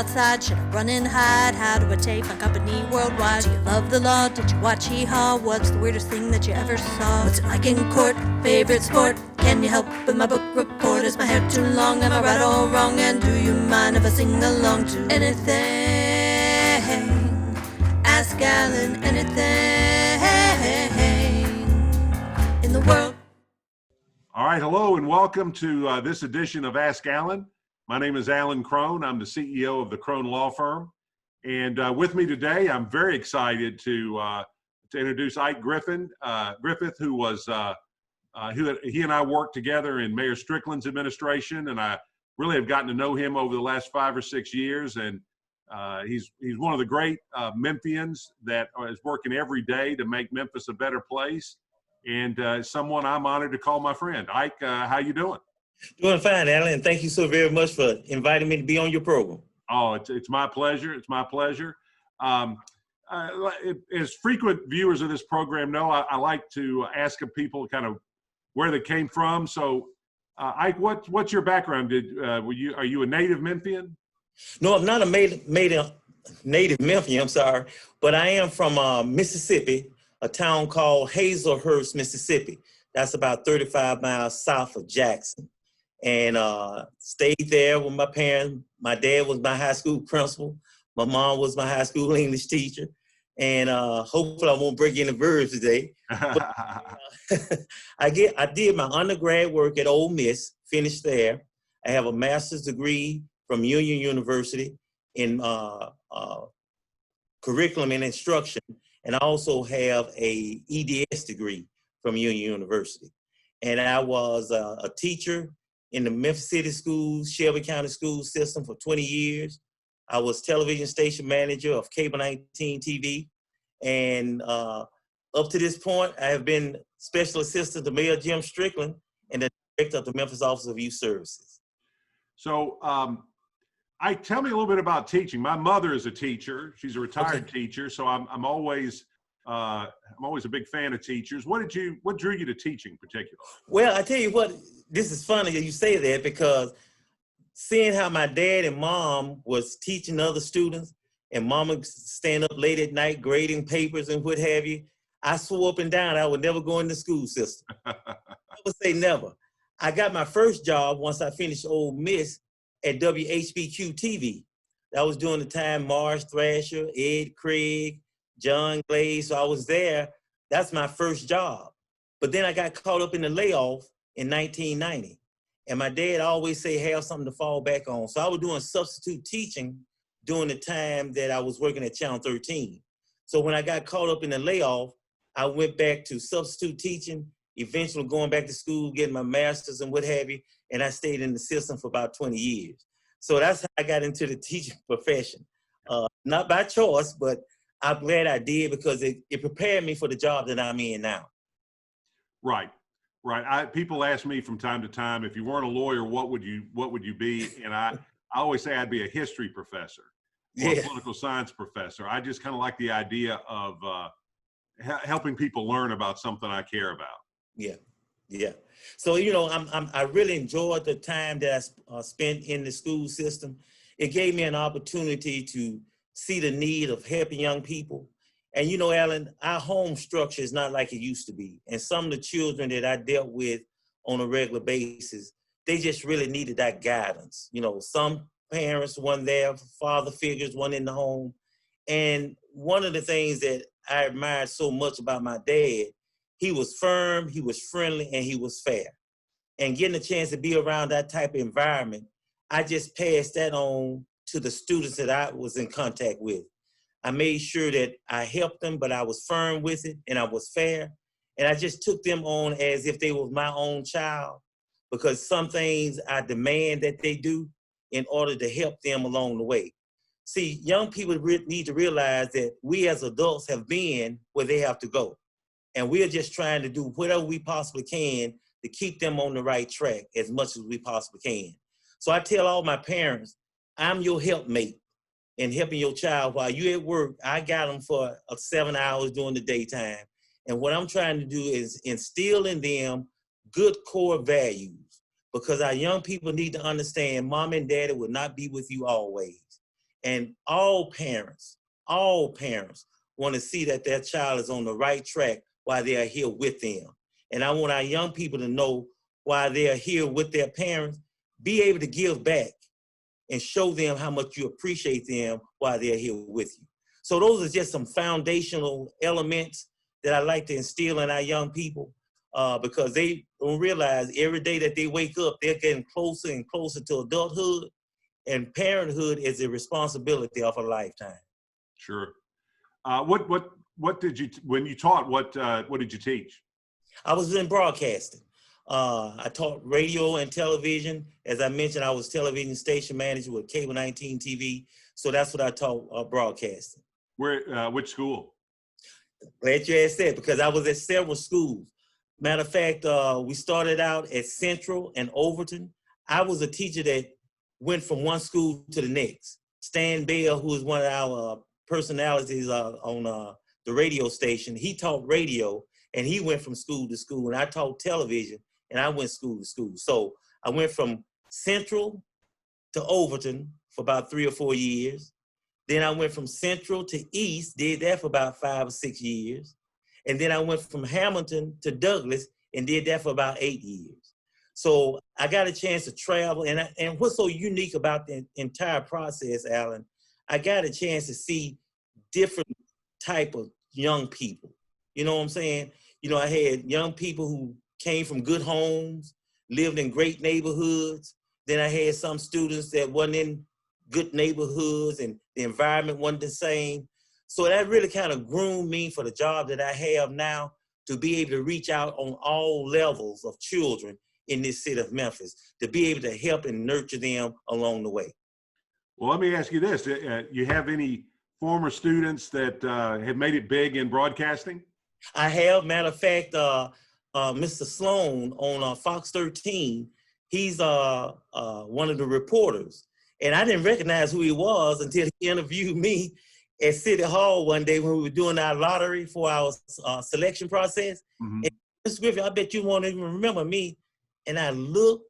outside? Should I run and hide? How do I take my company worldwide? Do you love the law? Did you watch Hee-Haw? What's the weirdest thing that you ever saw? What's it like in court? Favorite sport? Can you help with my book report? Is my hair too long? Am I right or wrong? And do you mind if I sing along to anything? Ask Alan anything in the world. All right, hello and welcome to this edition of Ask Alan. My name is Alan Crone. I'm the CEO of the Crone Law Firm. And with me today, I'm very excited to introduce Ike Griffith, who was, he and I worked together in Mayor Strickland's administration, and I really have gotten to know him over the last 5 or 6 years. And he's one of the great Memphians that is working every day to make Memphis a better place. And someone I'm honored to call my friend. Ike, how you doing? Doing fine, Alan, and thank you so very much for inviting me to be on your program. Oh, it's my pleasure. It's my pleasure. As frequent viewers of this program know, I like to ask people kind of where they came from. So, Ike, what's your background? Are you a native Memphian? No, I'm not a native Memphian, I'm sorry, but I am from Mississippi, a town called Hazelhurst, Mississippi. That's about 35 miles south of Jackson. And stayed there with my parents. My dad was my high school principal. My mom was my high school English teacher. And hopefully I won't break any verbs today. But, I did my undergrad work at Ole Miss, finished there. I have a master's degree from Union University in curriculum and instruction. And I also have a EDS degree from Union University. And I was a teacher in the Memphis City Schools, Shelby County School System for 20 years. I was television station manager of Cable 19 TV. And up to this point, I have been special assistant to Mayor Jim Strickland and the director of the Memphis Office of Youth Services. So, Ike, tell me a little bit about teaching. My mother is a teacher. She's a retired teacher, so I'm always a big fan of teachers. What drew you to teaching in particular? Well, I tell you what, this is funny that you say that, because seeing how my dad and mom was teaching other students, and mama stand up late at night grading papers and what have you, I swore up and down I would never go in the school system. I would say never. I got my first job once I finished Ole Miss at WHBQ TV. That was during the time Marsh Thrasher, Ed Craig, John Glaze. So I was there. That's my first job. But then I got caught up in the layoff in 1990. And my dad always say, have something to fall back on. So I was doing substitute teaching during the time that I was working at Channel 13. So when I got caught up in the layoff, I went back to substitute teaching, eventually going back to school, getting my master's and what have you. And I stayed in the system for about 20 years. So that's how I got into the teaching profession. Not by choice, but I'm glad I did, because it prepared me for the job that I'm in now. Right. People ask me from time to time, if you weren't a lawyer, what would you be? And I always say I'd be a history professor or a political science professor. I just kind of like the idea of helping people learn about something I care about. Yeah. So, I really enjoyed the time that I spent in the school system. It gave me an opportunity to see the need of helping young people. And, Alan, our home structure is not like it used to be. And some of the children that I dealt with on a regular basis, they just really needed that guidance. Some parents weren't there, father figures weren't in the home. And one of the things that I admired so much about my dad, he was firm, he was friendly, and he was fair. And getting a chance to be around that type of environment, I just passed that on to the students that I was in contact with. I made sure that I helped them, but I was firm with it and I was fair. And I just took them on as if they were my own child, because some things I demand that they do in order to help them along the way. See, young people need to realize that we as adults have been where they have to go. And we're just trying to do whatever we possibly can to keep them on the right track as much as we possibly can. So I tell all my parents, I'm your helpmate in helping your child while you're at work. I got them for 7 hours during the daytime. And what I'm trying to do is instill in them good core values, because our young people need to understand mom and daddy will not be with you always. And all parents want to see that their child is on the right track while they are here with them. And I want our young people to know while they are here with their parents, be able to give back and show them how much you appreciate them while they're here with you. So those are just some foundational elements that I like to instill in our young people because they don't realize every day that they wake up, they're getting closer and closer to adulthood, and parenthood is a responsibility of a lifetime. Sure. What did you, when you taught, what did you teach? I was in broadcasting. I taught radio and television. As I mentioned, I was television station manager with Cable 19 TV. So that's what I taught broadcasting. Where, which school? Glad you asked that because I was at several schools. Matter of fact, we started out at Central and Overton. I was a teacher that went from one school to the next. Stan Bell, who is one of our personalities on the radio station, he taught radio and he went from school to school, and I taught television and I went school to school. So I went from Central to Overton for about 3 or 4 years. Then I went from Central to East, did that for about 5 or 6 years. And then I went from Hamilton to Douglas and did that for about 8 years. So I got a chance to travel. And what's so unique about the entire process, Alan, I got a chance to see different type of young people. You know what I'm saying? You know, I had young people who came from good homes, lived in great neighborhoods. Then I had some students that wasn't in good neighborhoods and the environment wasn't the same. So that really kind of groomed me for the job that I have now, to be able to reach out on all levels of children in this city of Memphis, to be able to help and nurture them along the way. Well, let me ask you this. You have any former students that have made it big in broadcasting? I have. Matter of fact, Mr. Sloan on Fox 13, he's one of the reporters. And I didn't recognize who he was until he interviewed me at City Hall one day when we were doing our lottery for our selection process. Mm-hmm. And Mr. Griffith, I bet you won't even remember me. And I looked,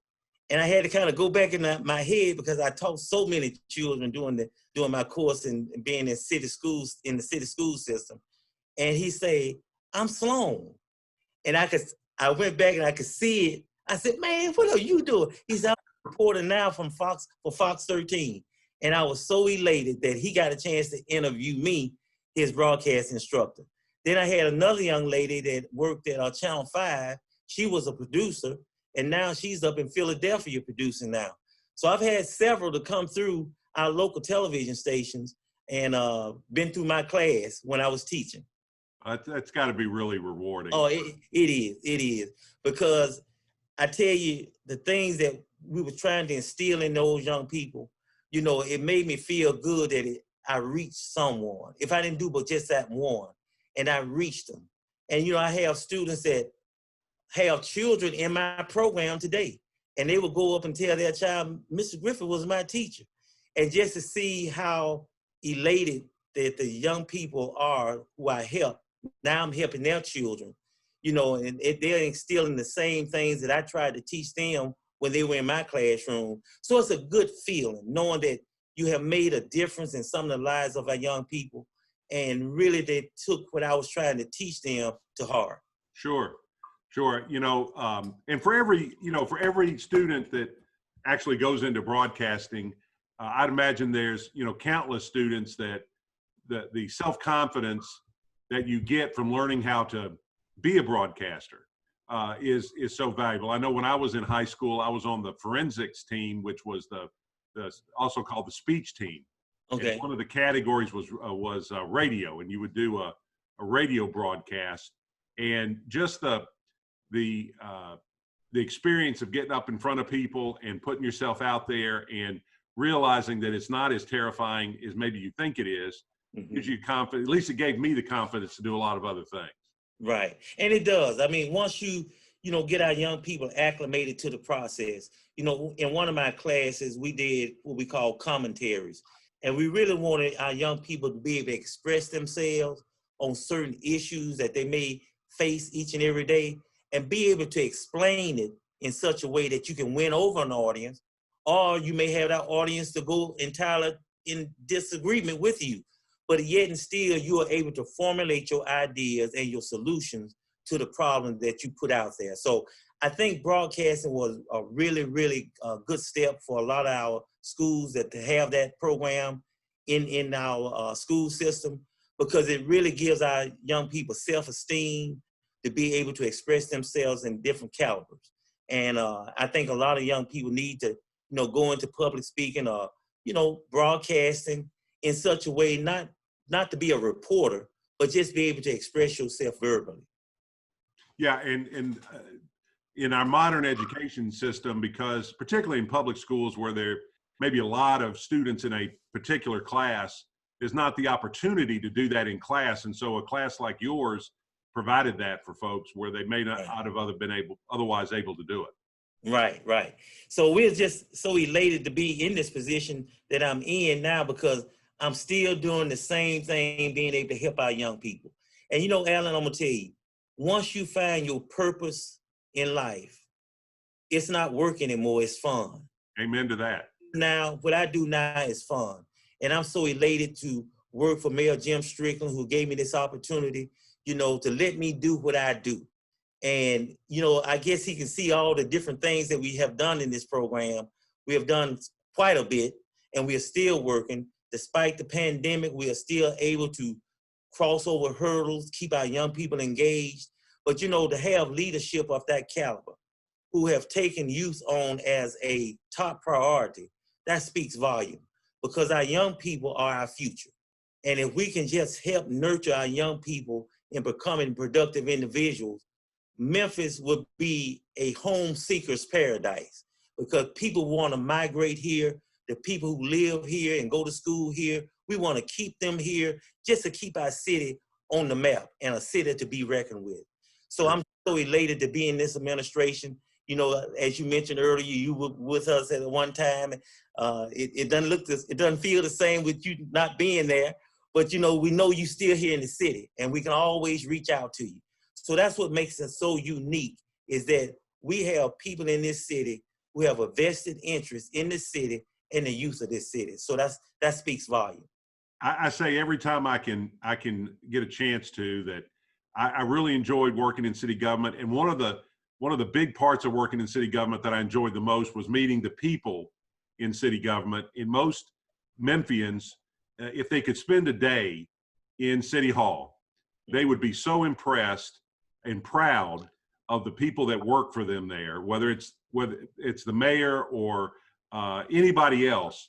and I had to kind of go back in my head because I taught so many children doing my course and being in city schools, in the city school system. And he said, "I'm Sloan." And I went back and I could see it. I said, "Man, what are you doing?" He said, "I'm reporting now for Fox 13. And I was so elated that he got a chance to interview me, his broadcast instructor. Then I had another young lady that worked at Channel 5. She was a producer, and now she's up in Philadelphia producing now. So I've had several to come through our local television stations and been through my class when I was teaching. That's got to be really rewarding. Oh, it is. Because I tell you, the things that we were trying to instill in those young people, you know, it made me feel good that I reached someone. If I didn't do but just that one, and I reached them. And, you know, I have students that have children in my program today, and they will go up and tell their child, "Mr. Griffith was my teacher." And just to see how elated that the young people are who I help, now I'm helping their children, you know, and they're instilling the same things that I tried to teach them when they were in my classroom. So it's a good feeling knowing that you have made a difference in some of the lives of our young people, and really they took what I was trying to teach them to heart. Sure. You know, and for every student that actually goes into broadcasting, I'd imagine there's, you know, countless students that the self-confidence that you get from learning how to be a broadcaster is so valuable. I know when I was in high school, I was on the forensics team, which was the also called the speech team. Okay. And one of the categories was radio, and you would do a radio broadcast, and just the experience of getting up in front of people and putting yourself out there and realizing that it's not as terrifying as maybe you think it is, gives you confidence. At least it gave me the confidence to do a lot of other things. Right. And it does. I mean, once you get our young people acclimated to the process, you know, in one of my classes, we did what we call commentaries. And we really wanted our young people to be able to express themselves on certain issues that they may face each and every day, and be able to explain it in such a way that you can win over an audience, or you may have that audience to go entirely in disagreement with you, but yet and still you are able to formulate your ideas and your solutions to the problem that you put out there. So I think broadcasting was a really, really good step for a lot of our schools that to have that program in our school system, because it really gives our young people self-esteem to be able to express themselves in different calibers. And I think a lot of young people need to, go into public speaking or, broadcasting in such a way, not to be a reporter, but just be able to express yourself verbally. Yeah, and in our modern education system, because particularly in public schools where there may be a lot of students in a particular class, there's not the opportunity to do that in class. And so a class like yours provided that for folks where they may not have been otherwise able to do it. Right. So we're just so elated to be in this position that I'm in now, because I'm still doing the same thing, being able to help our young people. And Alan, I'm gonna tell you, once you find your purpose in life, it's not work anymore, it's fun. Amen to that. Now, what I do now is fun. And I'm so elated to work for Mayor Jim Strickland, who gave me this opportunity, to let me do what I do. And, I guess he can see all the different things that we have done in this program. We have done quite a bit, and we are still working. Despite the pandemic, we are still able to cross over hurdles, keep our young people engaged. But, to have leadership of that caliber who have taken youth on as a top priority, that speaks volume, because our young people are our future. And if we can just help nurture our young people in becoming productive individuals, Memphis would be a home seeker's paradise, because people want to migrate here. The people who live here and go to school here, we want to keep them here just to keep our city on the map and a city to be reckoned with. So I'm so elated to be in this administration. As you mentioned earlier, you were with us at one time. It doesn't feel the same with you not being there, but we know you still here in the city, and we can always reach out to you. So that's what makes us so unique, is that we have people in this city who have a vested interest in this city and the use of this city. So that speaks volume. I say every time I can get a chance to that, I really enjoyed working in city government. And one of the big parts of working in city government that I enjoyed the most was meeting the people in city government. In most Memphians, if they could spend a day in City Hall, they would be so impressed and proud of the people that work for them there, whether it's the mayor or anybody else.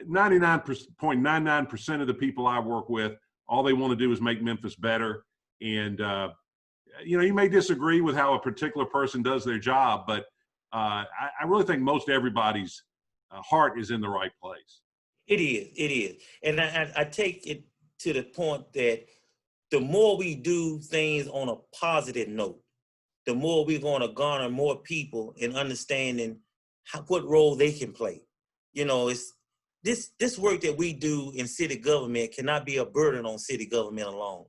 99.99% of the people I work with, all they want to do is make Memphis better. And you may disagree with how a particular person does their job, but I really think most everybody's heart is in the right place. It is. And I take it to the point that the more we do things on a positive note, the more we're going to garner more people in understanding what role they can play. It's this work that we do in city government cannot be a burden on city government alone.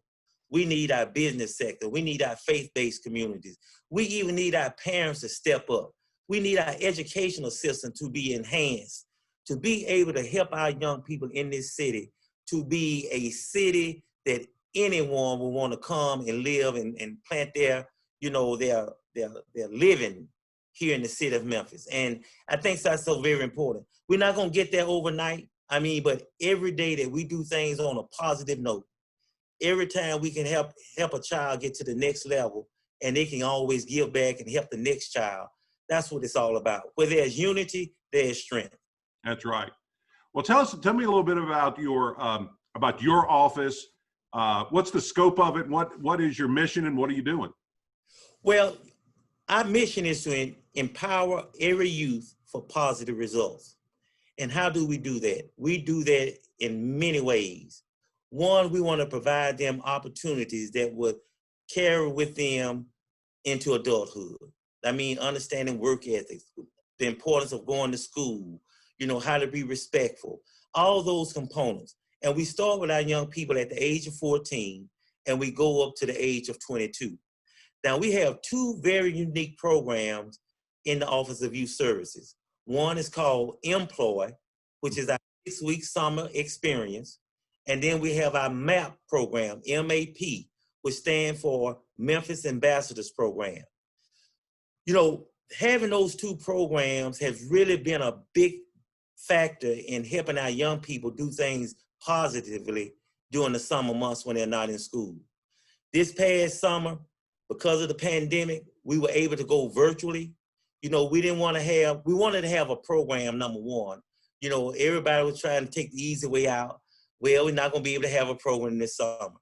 We need our business sector. We need our faith-based communities. We even need our parents to step up. We need our educational system to be enhanced, to be able to help our young people in this city to be a city that anyone will want to come and live and plant their living here in the city of Memphis. And I think that's so very important. We're not going to get there overnight. But every day that we do things on a positive note, every time we can help a child get to the next level, and they can always give back and help the next child. That's what it's all about. Where there's unity, there's strength. That's right. Well, tell me a little bit about your office. What's the scope of it? What is your mission, and what are you doing? Well, our mission is to empower every youth for positive results. And how do we do that? We do that in many ways. One, we want to provide them opportunities that would carry with them into adulthood. Understanding work ethics, the importance of going to school, how to be respectful, all those components. And we start with our young people at the age of 14, and we go up to the age of 22. Now, we have two very unique programs in the Office of Youth Services. One is called Employ, which is our 6-week summer experience. And then we have our MAP program, MAP, which stands for Memphis Ambassadors Program. You know, having those two programs has really been a big factor in helping our young people do things positively during the summer months when they're not in school. This past summer, because of the pandemic, we were able to go virtually. You know, we wanted to have a program, number one. You know, everybody was trying to take the easy way out. Well, we're not gonna be able to have a program this summer.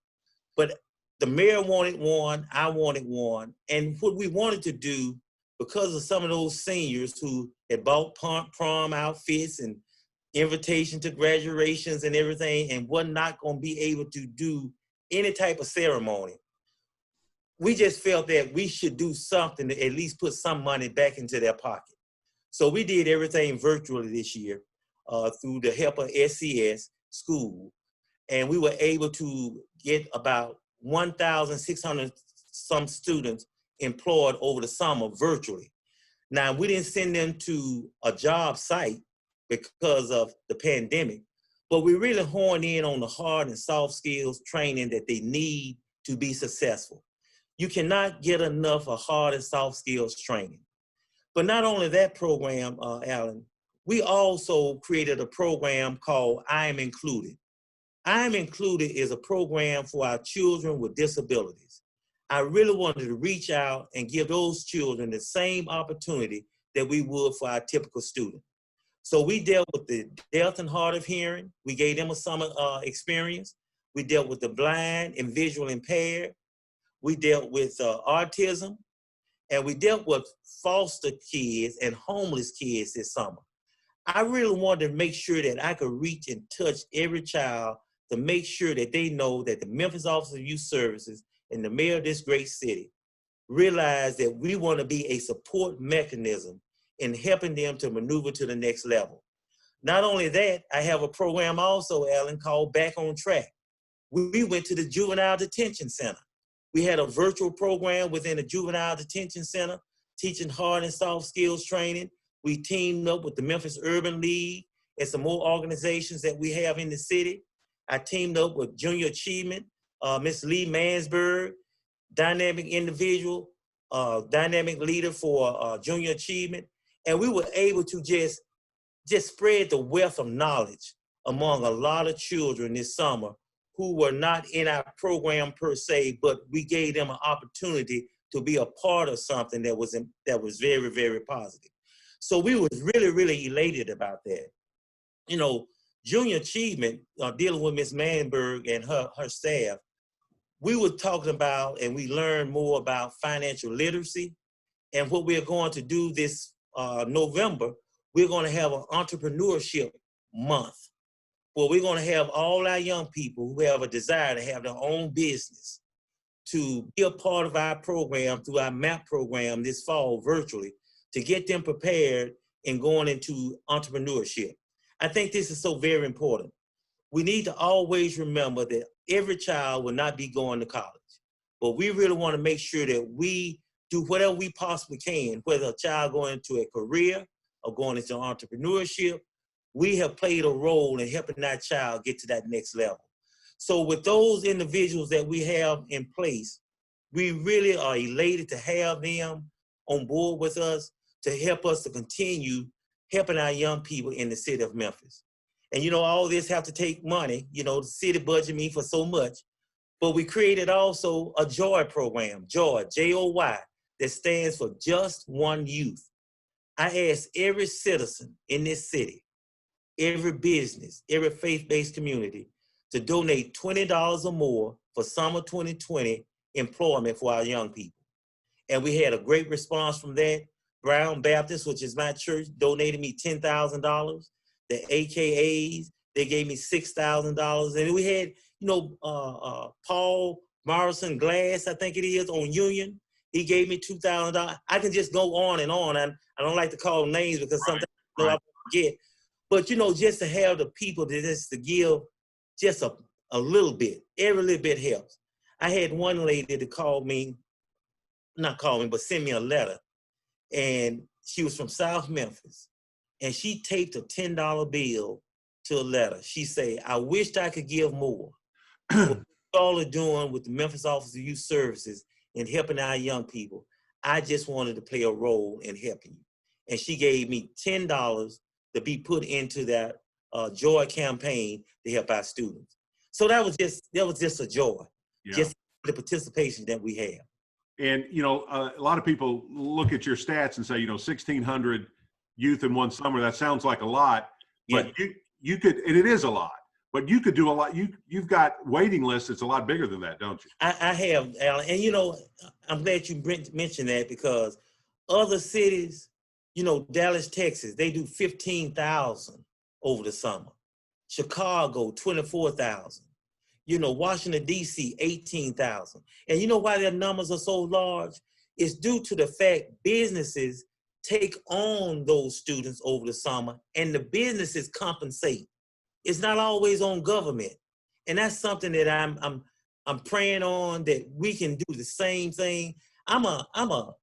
But the mayor wanted one, I wanted one. And what we wanted to do, because of some of those seniors who had bought prom outfits and invitation to graduations and everything and were not gonna be able to do any type of ceremony, we just felt that we should do something to at least put some money back into their pocket. So we did everything virtually this year through the help of SCS school. And we were able to get about 1,600 some students employed over the summer virtually. Now, we didn't send them to a job site because of the pandemic, but we really honed in on the hard and soft skills training that they need to be successful. You cannot get enough of hard and soft skills training. But not only that program, Alan, we also created a program called I Am Included. I Am Included is a program for our children with disabilities. I really wanted to reach out and give those children the same opportunity that we would for our typical student. So we dealt with the deaf and hard of hearing. We gave them a summer experience. We dealt with the blind and visual impaired. We dealt with autism, and we dealt with foster kids and homeless kids this summer. I really wanted to make sure that I could reach and touch every child to make sure that they know that the Memphis Office of Youth Services and the mayor of this great city realize that we want to be a support mechanism in helping them to maneuver to the next level. Not only that, I have a program also, Alan, called Back on Track. We went to the Juvenile Detention Center. We had a virtual program within the Juvenile Detention Center, teaching hard and soft skills training. We teamed up with the Memphis Urban League and some more organizations that we have in the city. I teamed up with Junior Achievement, Ms. Lee Mansberg, dynamic individual, dynamic leader for Junior Achievement. And we were able to just spread the wealth of knowledge among a lot of children this summer who were not in our program per se, but we gave them an opportunity to be a part of something that was very, very positive. So we was really, really elated about that. You know, Junior Achievement, dealing with Ms. Manberg and her staff, we were talking about and we learned more about financial literacy. And what we're going to do this November, we're going to have an entrepreneurship month where we're going to have all our young people who have a desire to have their own business to be a part of our program through our MAP program this fall virtually to get them prepared in going into entrepreneurship. I think this is so very important. We need to always remember that every child will not be going to college, but we really want to make sure that we do whatever we possibly can, whether a child going into a career or going into entrepreneurship. We have played a role in helping that child get to that next level. So with those individuals that we have in place, we really are elated to have them on board with us to help us to continue helping our young people in the city of Memphis. And you know, all this have to take money. You know, the city budget me for so much, but we created also a JOY program, JOY, J-O-Y, that stands for Just One Youth. I ask every citizen in this city, every business, every faith-based community to donate $20 or more for summer 2020 employment for our young people. And we had a great response from that. Brown Baptist, which is my church, donated me $10,000. The AKAs, they gave me $6,000. And we had, you know, Paul Morrison Glass, I think it is, on Union. He gave me $2,000. I can just go on and on. I don't like to call names because sometimes I forget. But, you know, just to have the people to give just a little bit, every little bit helps. I had one lady that called me, not call me, but send me a letter. And she was from South Memphis. And she taped a $10 bill to a letter. She say, I wished I could give more. What y'all are doing with the Memphis Office of Youth Services and helping our young people, I just wanted to play a role in helping you. And she gave me $10 to be put into that joy campaign to help our students. So that was just a joy, just the participation that we have. And, you know, a lot of people look at your stats and say, you know, 1,600 youth in one summer, that sounds like a lot, but you could, and it is a lot, but you could do a lot. You've got waiting lists that's a lot bigger than that, don't you? I have, Alan, and you know, I'm glad you mentioned that, because other cities, you know, Dallas, Texas, they do 15,000 over the summer. Chicago, 24,000. You know, Washington, D.C., 18,000. And you know why their numbers are so large? It's due to the fact businesses take on those students over the summer, and the businesses compensate. It's not always on government. And that's something that I'm praying on, that we can do the same thing. I'm a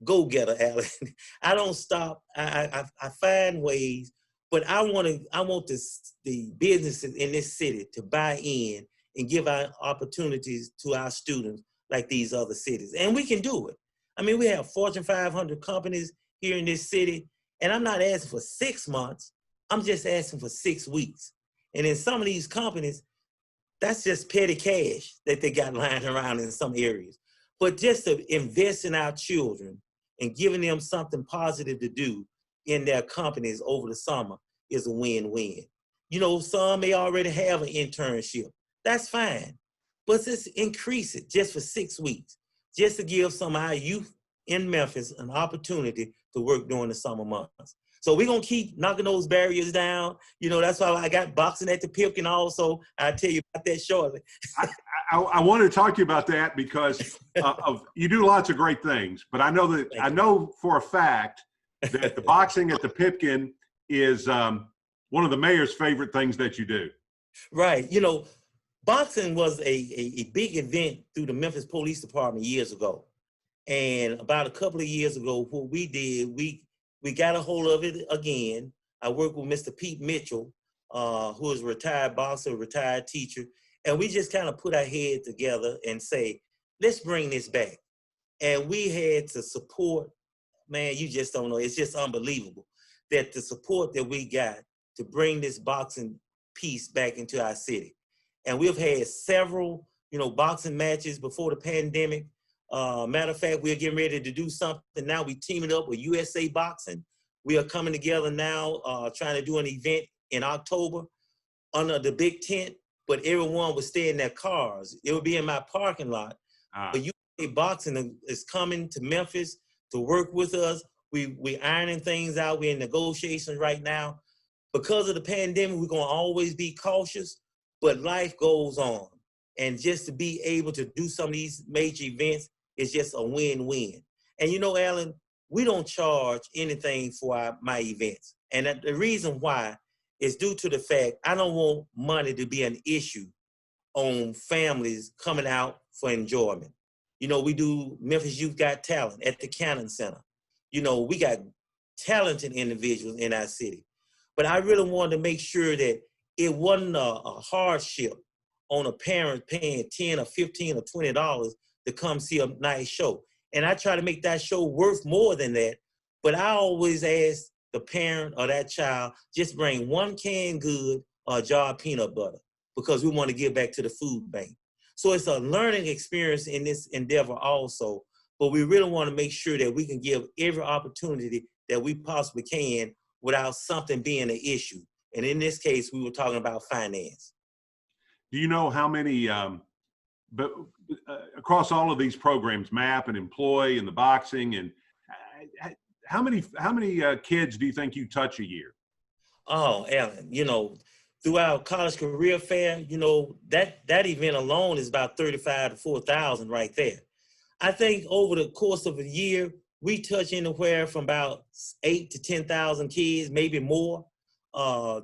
go-getter, Alan. I don't stop. I find ways, but I want the businesses in this city to buy in and give our opportunities to our students like these other cities. And we can do it. I mean, we have Fortune 500 companies here in this city, and I'm not asking for 6 months. I'm just asking for 6 weeks. And in some of these companies, that's just petty cash that they got lying around in some areas. But just to invest in our children and giving them something positive to do in their companies over the summer is a win-win. You know, some may already have an internship. That's fine. But let's increase it just for 6 weeks, just to give some of our youth in Memphis an opportunity to work during the summer months. So we're going to keep knocking those barriers down. You know, that's why I got boxing at the Pipkin also. I'll tell you about that shortly. I wanted to talk to you about that because you do lots of great things, but I know for a fact that the boxing at the Pipkin is one of the mayor's favorite things that you do. Right. You know, boxing was a big event through the Memphis Police Department years ago. And about a couple of years ago, what we did, we got a hold of it again. I worked with Mr. Pete Mitchell, who is a retired boxer, retired teacher. And we just kind of put our head together and say, let's bring this back. And we had to support, man, you just don't know. It's just unbelievable that the support that we got to bring this boxing piece back into our city. And we've had several, you know, boxing matches before the pandemic. Matter of fact, we're getting ready to do something now. We teaming up with USA Boxing. We are coming together now, trying to do an event in October under the big tent, but everyone would stay in their cars. It would be in my parking lot. But USA Boxing is coming to Memphis to work with us. We ironing things out. We're in negotiations right now. Because of the pandemic, we're gonna always be cautious, but life goes on. And just to be able to do some of these major events is just a win-win. And you know, Alan, we don't charge anything for my events. And the reason why is due to the fact I don't want money to be an issue on families coming out for enjoyment. You know, we do Memphis Youth Got Talent at the Cannon Center. You know, we got talented individuals in our city. But I really wanted to make sure that it wasn't a hardship on a parent paying $10 or $15 or $20 to come see a nice show. And I try to make that show worth more than that. But I always ask the parent or that child, just bring one canned good or a jar of peanut butter, because we want to give back to the food bank. So it's a learning experience in this endeavor also. But we really want to make sure that we can give every opportunity that we possibly can without something being an issue. And in this case, we were talking about finance. Do you know how many, across all of these programs, MAP and Employ and the boxing, and how many kids do you think you touch a year? Oh, Alan, you know, through our college career fair, you know, that event alone is about 35 to 4,000 right there. I think over the course of a year, we touch anywhere from about 8 to 10,000 kids, maybe more,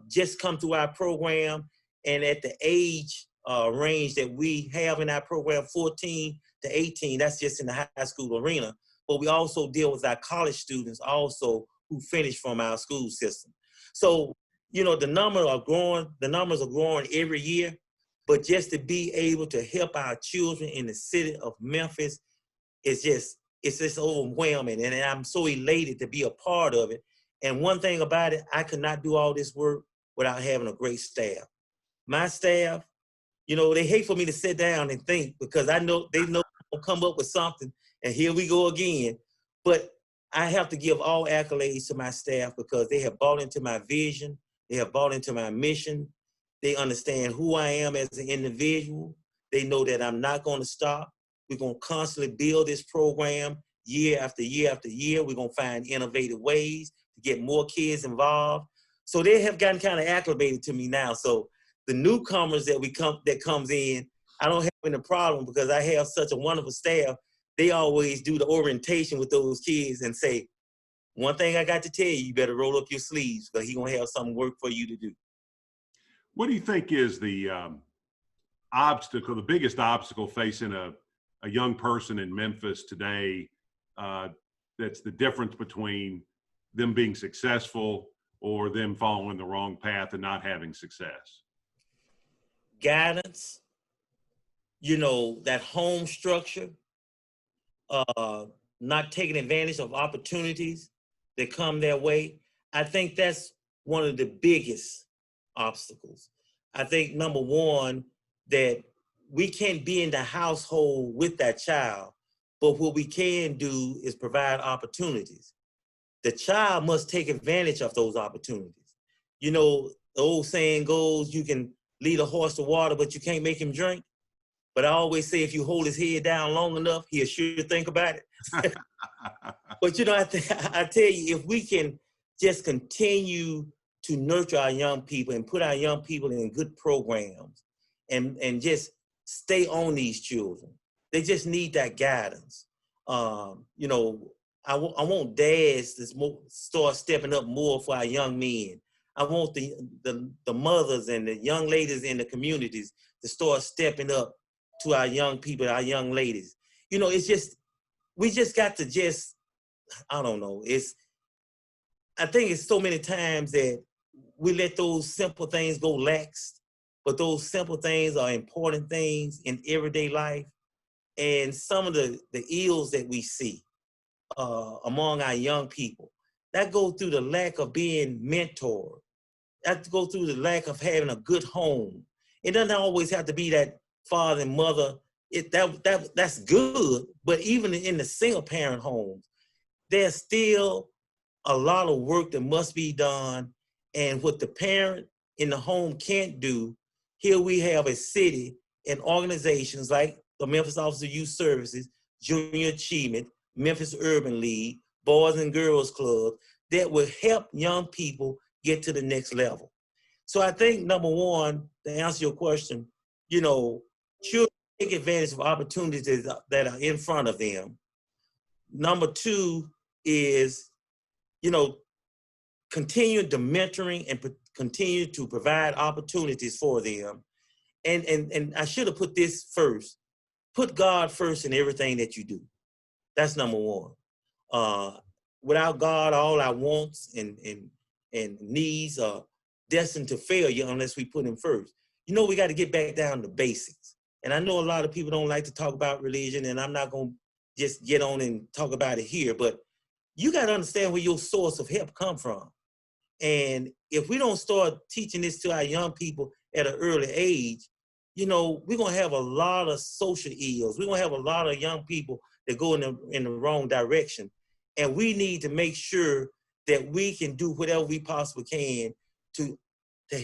just come through our program. And at the age range that we have in our program, 14 to 18, that's just in the high school arena. But we also deal with our college students also who finish from our school system. So you know, the numbers are growing every year, but just to be able to help our children in the city of Memphis it's just overwhelming. And I'm so elated to be a part of it. And one thing about it, I could not do all this work without having a great staff. My staff, you know, they hate for me to sit down and think because I know they know I'll come up with something and here we go again. But I have to give all accolades to my staff because they have bought into my vision. They have bought into my mission. They understand who I am as an individual. They know that I'm not going to stop. We're going to constantly build this program year after year after year. We're going to find innovative ways to get more kids involved. So they have gotten kind of acclimated to me now. So the newcomers that comes in, I don't have any problem because I have such a wonderful staff. They always do the orientation with those kids and say, one thing I got to tell you, you better roll up your sleeves because he's going to have some work for you to do. What do you think is the obstacle, the biggest obstacle facing a young person in Memphis today that's the difference between them being successful or them following the wrong path and not having success? Guidance, you know, that home structure, not taking advantage of opportunities that come their way. I think that's one of the biggest obstacles. I think number one, that we can't be in the household with that child, but what we can do is provide opportunities. The child must take advantage of those opportunities. You know, the old saying goes, you can lead a horse to water, but you can't make him drink. But I always say, if you hold his head down long enough, he'll sure think about it. But you know, I tell you, if we can just continue to nurture our young people and put our young people in good programs and just stay on these children, they just need that guidance. You know, I want dads to start stepping up more for our young men. I want the mothers and the young ladies in the communities to start stepping up to our young people, our young ladies. You know, it's just, we just got to just, I don't know, I think it's so many times that we let those simple things go lax, but those simple things are important things in everyday life. And some of the ills that we see among our young people, that go through the lack of being mentored. That go through the lack of having a good home. It doesn't always have to be that father and mother. That's good, but even in the single parent homes, there's still a lot of work that must be done. And what the parent in the home can't do, here we have a city and organizations like the Memphis Office of Youth Services, Junior Achievement, Memphis Urban League, Boys and Girls Club, that will help young people get to the next level. So I think, number one, to answer your question, you know, children take advantage of opportunities that are in front of them. Number two is, you know, continue the mentoring and continue to provide opportunities for them. And I should have put this first. Put God first in everything that you do. That's number one. Without God, all our wants and needs are destined to failure unless we put him first. You know, we got to get back down to basics. And I know a lot of people don't like to talk about religion, and I'm not going to just get on and talk about it here, but you got to understand where your source of help come from. And if we don't start teaching this to our young people at an early age, you know, we're going to have a lot of social ills. We're going to have a lot of young people that go in the wrong direction. And we need to make sure that we can do whatever we possibly can to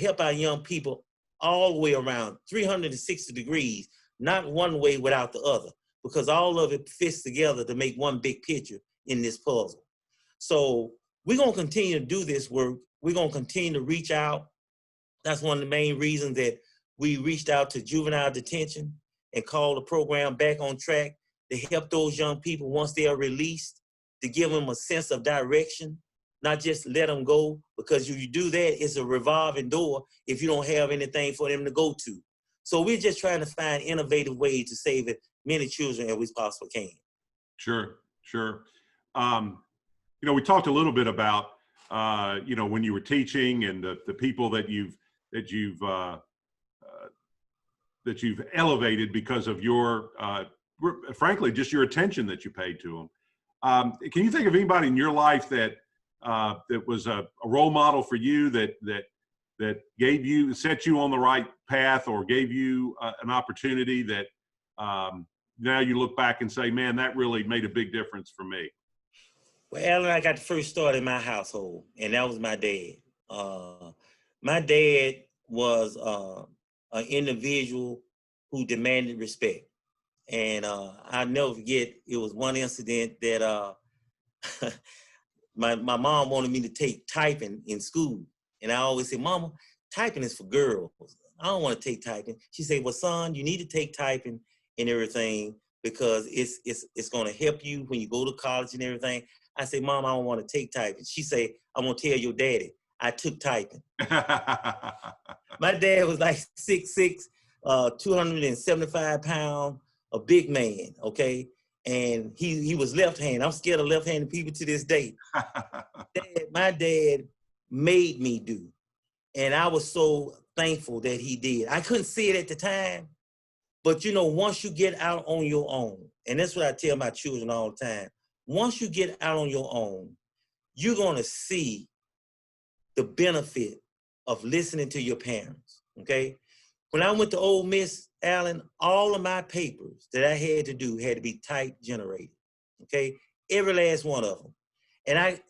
help our young people all the way around, 360 degrees, not one way without the other, because all of it fits together to make one big picture in this puzzle. So we're going to continue to do this work. We're going to continue to reach out. That's one of the main reasons that we reached out to juvenile detention and called the program back on track to help those young people once they are released, to give them a sense of direction, not just let them go, because if you do that, it's a revolving door if you don't have anything for them to go to. So we're just trying to find innovative ways to save as many children as we possibly can. Sure, sure. You know, we talked a little bit about when you were teaching, and the people that you've elevated because of your, frankly, just your attention that you paid to them. Can you think of anybody in your life that was a role model for you that set you on the right path, or gave you an opportunity that now you look back and say, man, that really made a big difference for me? Well, Alan, I got the first start in my household, and that was my dad. My dad was an individual who demanded respect. And I'll never forget, it was one incident that my mom wanted me to take typing in school. And I always say, Mama, typing is for girls. I don't want to take typing. She said, well, son, you need to take typing and everything because it's going to help you when you go to college and everything. I said, Mom, I don't want to take typing. She said, I'm going to tell your daddy I took typing. My dad was like 6'6", 275 pounds, a big man, okay? And he was left-handed. I'm scared of left-handed people to this day. My dad made me do. And I was so thankful that he did. I couldn't see it at the time, but once you get out on your own, and that's what I tell my children all the time, once you get out on your own, you're gonna see the benefit of listening to your parents, okay? When I went to Ole Miss, Alan, all of my papers that I had to do had to be type generated, okay? Every last one of them. And I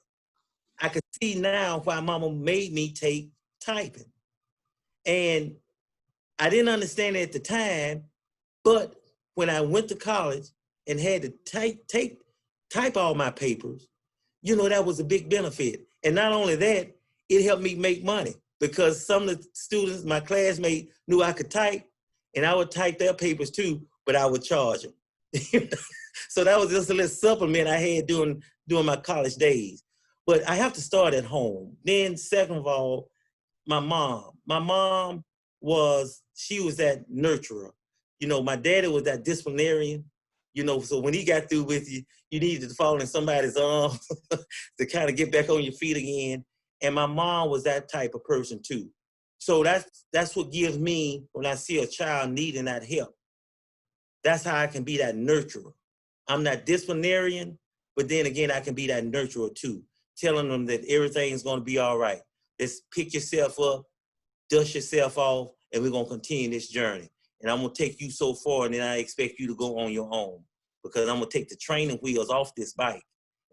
could see now why Mama made me take typing. And I didn't understand it at the time, but when I went to college and had to type all my papers, that was a big benefit. And not only that, it helped me make money because some of the students, my classmates, knew I could type, and I would type their papers too, but I would charge them. So that was just a little supplement I had during my college days. But I have to start at home. Then second of all, my mom. My mom she was that nurturer. My daddy was that disciplinarian. So when he got through with you, you needed to fall in somebody's arms to kind of get back on your feet again. And my mom was that type of person too. So that's what gives me, when I see a child needing that help, that's how I can be that nurturer. I'm that disciplinarian, but then again, I can be that nurturer too, telling them that everything's gonna be all right. Just pick yourself up, dust yourself off, and we're gonna continue this journey. And I'm gonna take you so far, and then I expect you to go on your own, because I'm gonna take the training wheels off this bike,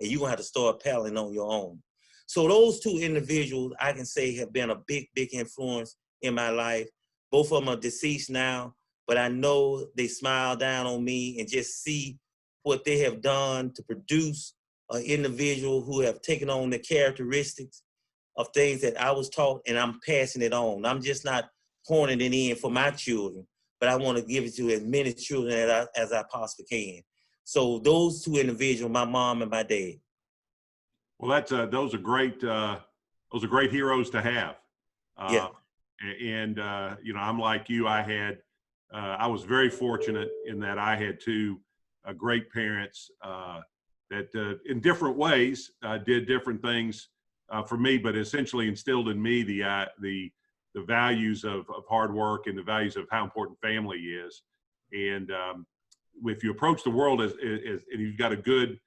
and you're gonna have to start pedaling on your own. So those two individuals, I can say, have been a big, big influence in my life. Both of them are deceased now, but I know they smile down on me and just see what they have done to produce an individual who have taken on the characteristics of things that I was taught, and I'm passing it on. I'm just not pouring it in for my children, but I want to give it to as many children as I possibly can. So those two individuals, my mom and my dad. Well, those are great heroes to have. Yeah. And I'm like you. I was very fortunate in that I had two great parents that in different ways did different things for me, but essentially instilled in me the values of hard work and the values of how important family is. And if you approach the world as and you've got a good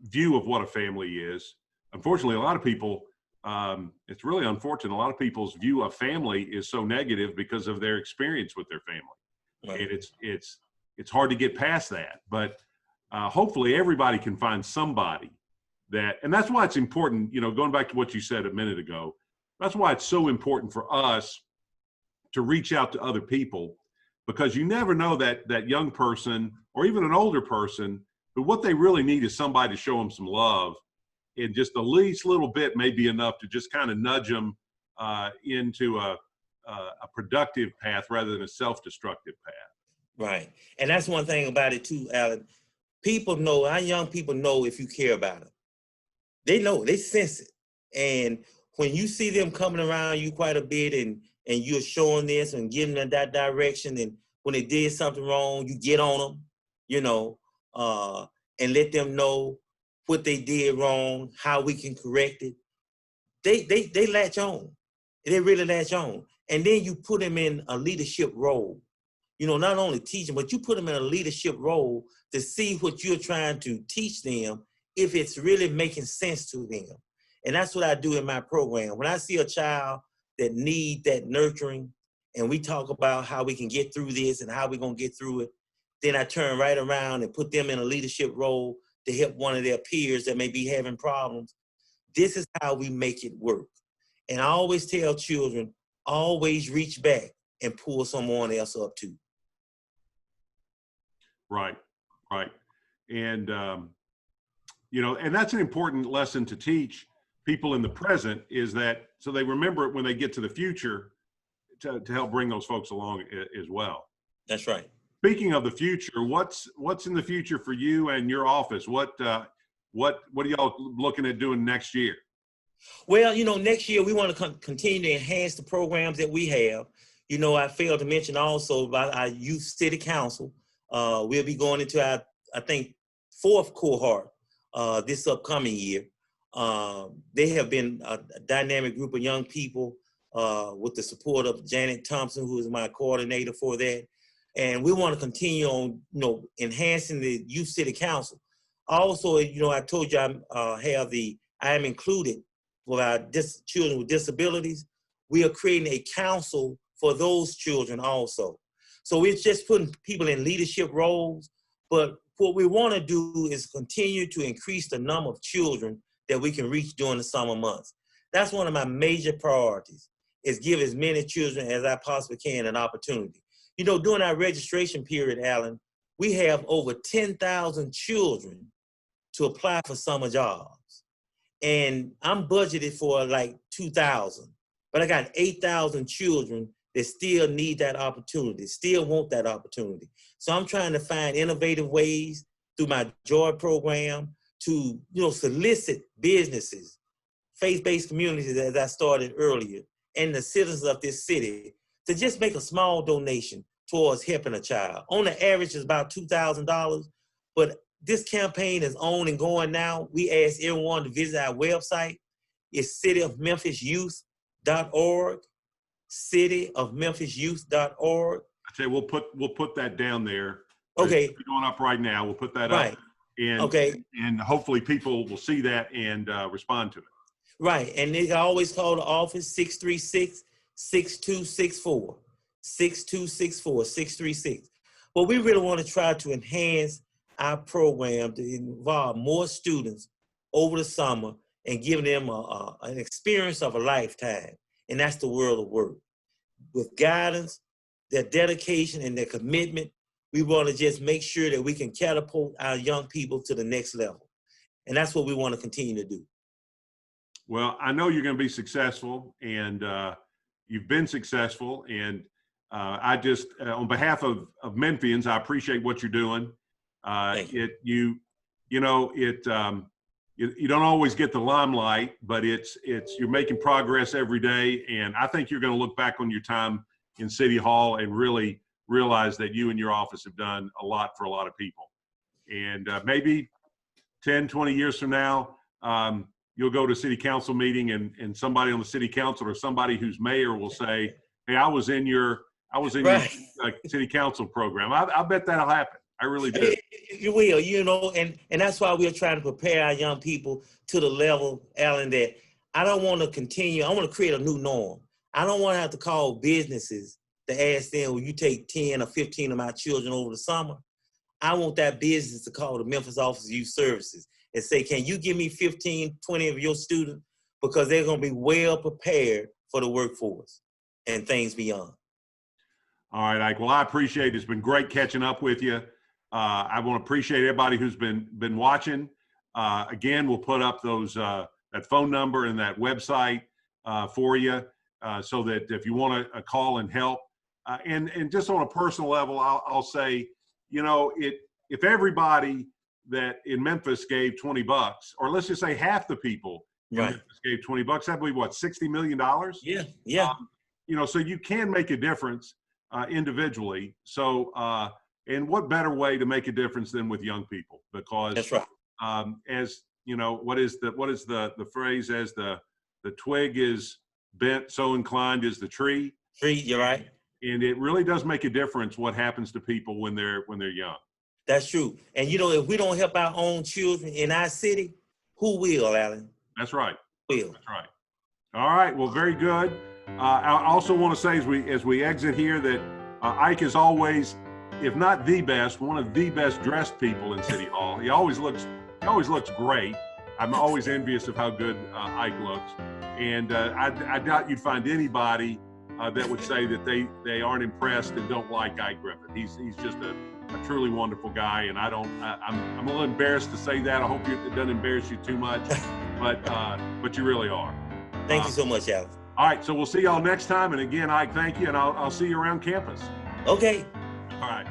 view of what a family is, unfortunately, a lot of people, it's really unfortunate, a lot of people's view of family is so negative because of their experience with their family. Right. And it's hard to get past that. But hopefully everybody can find somebody and that's why it's important, going back to what you said a minute ago, that's why it's so important for us to reach out to other people, because you never know that young person or even an older person, but what they really need is somebody to show them some love, and just the least little bit may be enough to just kind of nudge them into a productive path rather than a self-destructive path. Right. And that's one thing about it too, Alan. People know, our young people know if you care about them. They know, they sense it. And when you see them coming around you quite a bit and you're showing this and giving them that direction, and when they did something wrong, you get on them, and let them know what they did wrong, how we can correct it. they latch on. They really latch on. And then you put them in a leadership role. You know, not only teaching, but you put them in a leadership role to see what you're trying to teach them, if it's really making sense to them. And that's what I do in my program. When I see a child that need that nurturing, and we talk about how we can get through this and how we're gonna get through it, then I turn right around and put them in a leadership role to help one of their peers that may be having problems. This is how we make it work. And I always tell children, always reach back and pull someone else up too. Right, right. And, you know, and that's an important lesson to teach people in the present, is that so they remember it when they get to the future, to help bring those folks along as well. That's right. Speaking of the future, what's in the future for you and your office? What are y'all looking at doing next year? Well, you know, next year we want to continue to enhance the programs that we have. You know, I failed to mention also about our youth city council. We'll be going into our, I think, 4th cohort this upcoming year. They have been a dynamic group of young people with the support of Janet Thompson, who is my coordinator for that. And we want to continue on, you know, enhancing the youth city council. Also, you know, I told you I am included for our children with disabilities. We are creating a council for those children also. So we're just putting people in leadership roles, but what we want to do is continue to increase the number of children that we can reach during the summer months. That's one of my major priorities, is give as many children as I possibly can an opportunity. You know, during our registration period, Alan, we have over 10,000 children to apply for summer jobs. And I'm budgeted for like 2,000, but I got 8,000 children that still need that opportunity, still want that opportunity. So I'm trying to find innovative ways through my Joy program to, you know, solicit businesses, faith-based communities, as I started earlier, and the citizens of this city to just make a small donation towards helping a child. On the average, it's about $2,000, but this campaign is on and going now. We ask everyone to visit our website. It's cityofmemphisyouth.org, cityofmemphisyouth.org. I tell you, we'll put that down there. Okay. It's going up right now. We'll put that right. up. And, okay. And hopefully people will see that and respond to it. Right. And they can always call the office 636-6264. 636. But we really want to try to enhance our program to involve more students over the summer and give them an experience of a lifetime. And that's the world of work. With guidance, their dedication, and their commitment, we want to just make sure that we can catapult our young people to the next level. And that's what we want to continue to do. Well, I know you're going to be successful, and you've been successful. And I just, on behalf of Memphians, I appreciate what you're doing. You don't always get the limelight, but you're making progress every day. And I think you're going to look back on your time in City Hall and really realize that you and your office have done a lot for a lot of people. And maybe 10, 20 years from now, you'll go to a city council meeting and somebody on the city council or somebody who's mayor will say, hey, I was in your city council program. I bet that'll happen. I really do. You will, you know, and that's why we're trying to prepare our young people to the level, Alan, that I don't want to continue. I want to create a new norm. I don't want to have to call businesses to ask them, will you take 10 or 15 of my children over the summer? I want that business to call the Memphis Office of Youth Services and say, can you give me 15, 20 of your students? Because they're going to be well prepared for the workforce and things beyond. All right, Ike. Well, I appreciate it. It's been great catching up with you. I want to appreciate everybody who's been watching. Again, we'll put up those that phone number and that website for you so that if you want to call and help. And just on a personal level, I'll say, you know, if everybody that in Memphis gave $20, or let's just say half the people in Memphis gave $20, that'd be what, $60 million? Yeah. You know, so you can make a difference individually. So, and what better way to make a difference than with young people? Because that's right. As you know, what is the phrase? As the the twig is bent, so inclined is the tree. You're right. And it really does make a difference what happens to people when they're young. That's true. And you know, if we don't help our own children in our city, who will, Alan? That's right. Will. That's right. All right. Well, very good. I also want to say as we exit here that Ike is always, if not the best, one of the best dressed people in City Hall. He always looks great. I'm always envious of how good Ike looks. And I doubt you'd find anybody that would say that they aren't impressed and don't like Ike Griffith. He's just a truly wonderful guy, and I'm a little embarrassed to say that. I hope it doesn't embarrass you too much, but you really are. Thank you so much, Alan. All right, so we'll see y'all next time. And again, Ike, thank you, and I'll see you around campus. Okay. All right.